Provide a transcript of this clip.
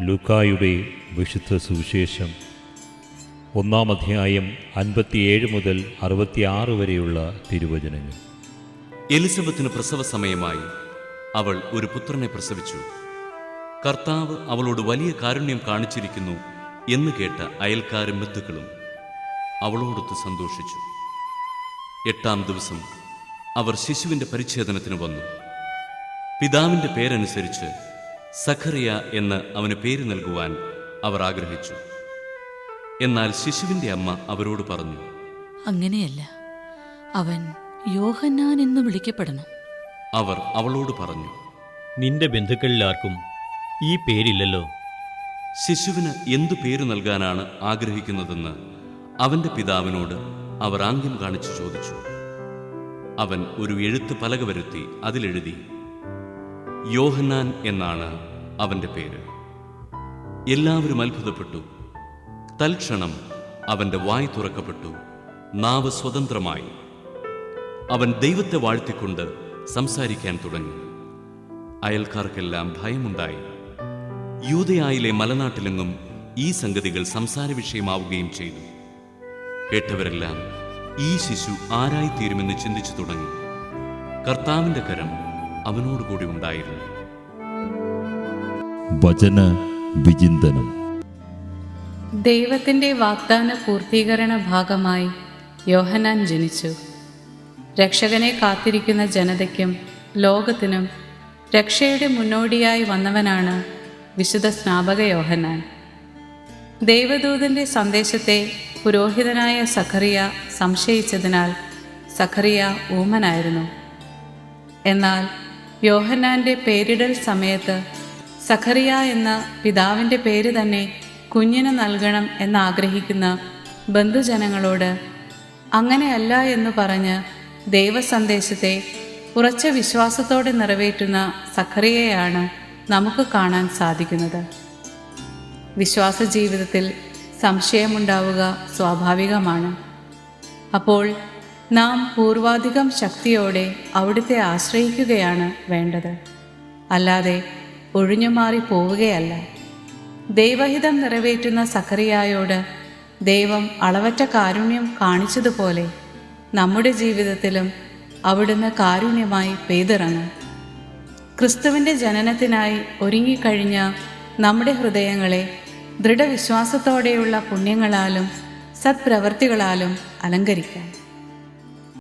ലൂക്കായുടെ വിശുദ്ധ സുവിശേഷം 1-ാം അധ്യായം 57 മുതൽ 66 വരെയുള്ള തിരുവചനങ്ങൾ. എലിസബത്തിന് പ്രസവ സമയമായി. അവൾ ഒരു പുത്രനെ പ്രസവിച്ചു. കർത്താവ് അവളോട് വലിയ കാരുണ്യം കാണിച്ചിരിക്കുന്നു എന്ന് കേട്ട അയൽക്കാരും ബന്ധുക്കളും അവളോടൊത്ത് സന്തോഷിച്ചു. 8-ാം ദിവസം അവർ ശിശുവിൻ്റെ പരിച്ഛേദനത്തിന് വന്നു. പിതാവിൻ്റെ പേരനുസരിച്ച് സഖറിയ എന്ന് അവന് പേര് നൽകുവാൻ അവർ ആഗ്രഹിച്ചു. എന്നാൽ ശിശുവിൻ്റെ അമ്മ അവരോട് പറഞ്ഞു, അങ്ങനെയല്ല, അവൻ യോഹന്നാൻ എന്ന് വിളിക്കപ്പെടണം. അവർ അവളോട് പറഞ്ഞു, നിന്റെ ബന്ധുക്കളിൽ ആർക്കും ഈ പേരില്ലല്ലോ. ശിശുവിന് എന്തു പേരു നൽകാനാണ് ആഗ്രഹിക്കുന്നതെന്ന് അവൻ്റെ പിതാവിനോട് അവർ ആംഗ്യം കാണിച്ചു ചോദിച്ചു. അവൻ ഒരു എഴുത്ത് പലക വരുത്തി അതിലെഴുതി, യോഹന്നാൻ എന്നാണ് അവൻ്റെ പേര്. എല്ലാവരും അത്ഭുതപ്പെട്ടു. തൽക്ഷണം അവൻ്റെ വായ് തുറക്കപ്പെട്ടു, നാവ് സ്വതന്ത്രമായി. അവൻ ദൈവത്തെ വാഴ്ത്തിക്കൊണ്ട് സംസാരിക്കാൻ തുടങ്ങി. അയൽക്കാർക്കെല്ലാം ഭയമുണ്ടായി. യൂദയായിലെ മലനാട്ടിലെങ്ങും ഈ സംഗതികൾ സംസാര വിഷയമാവുകയും ചെയ്തു. കേട്ടവരെല്ലാം ഈ ശിശു ആരായിത്തീരുമെന്ന് ചിന്തിച്ചു തുടങ്ങി. കർത്താവിൻ്റെ കരം അവനോടുകൂടി ഉണ്ടായിരുന്നു. വചന വിചിന്തനം. ദൈവത്തിൻ്റെ വാഗ്ദാന പൂർത്തീകരണ ഭാഗമായി യോഹന്നാൻ ജനിച്ചു. രക്ഷകനെ കാത്തിരിക്കുന്ന ജനതയ്ക്കും ലോകത്തിനും രക്ഷയുടെ മുന്നോടിയായി വന്നവനാണ് വിശുദ്ധ സ്നാപക യോഹന്നാൻ. ദൈവദൂതൻ്റെ സന്ദേശത്തെ പുരോഹിതനായ സഖറിയ സംശയിച്ചതിനാൽ സഖറിയ ഊമനായിരുന്നു. എന്നാൽ യോഹന്നാൻ്റെ പേരിടൽ സമയത്ത് സഖറിയ എന്ന പിതാവിൻ്റെ പേര് തന്നെ കുഞ്ഞിന് നൽകണം എന്നാഗ്രഹിക്കുന്ന ബന്ധുജനങ്ങളോട് അങ്ങനെയല്ല എന്ന് പറഞ്ഞ് ദൈവസന്ദേശത്തെ ഉറച്ച വിശ്വാസത്തോടെ നിറവേറ്റുന്ന സഖറിയയാണ് നമുക്ക് കാണാൻ സാധിക്കുന്നത്. വിശ്വാസ ജീവിതത്തിൽ സംശയമുണ്ടാവുക സ്വാഭാവികമാണ്. അപ്പോൾ നാം പൂർവാധികം ശക്തിയോടെ അവിടുത്തെ ആശ്രയിക്കുകയാണ് വേണ്ടത്, അല്ലാതെ ഒഴിഞ്ഞുമാറി പോവുകയല്ല. ദൈവഹിതം നിറവേറ്റുന്ന സഖറിയായോട് ദൈവം അളവറ്റ കാരുണ്യം കാണിച്ചതുപോലെ നമ്മുടെ ജീവിതത്തിലും അവിടുന്ന് കാരുണ്യമായി പെയ്തിറങ്ങും. ക്രിസ്തുവിൻ്റെ ജനനത്തിനായി ഒരുങ്ങിക്കഴിഞ്ഞ നമ്മുടെ ഹൃദയങ്ങളെ ദൃഢവിശ്വാസത്തോടെയുള്ള പുണ്യങ്ങളാലും സത്പ്രവൃത്തികളാലും അലങ്കരിക്കാം.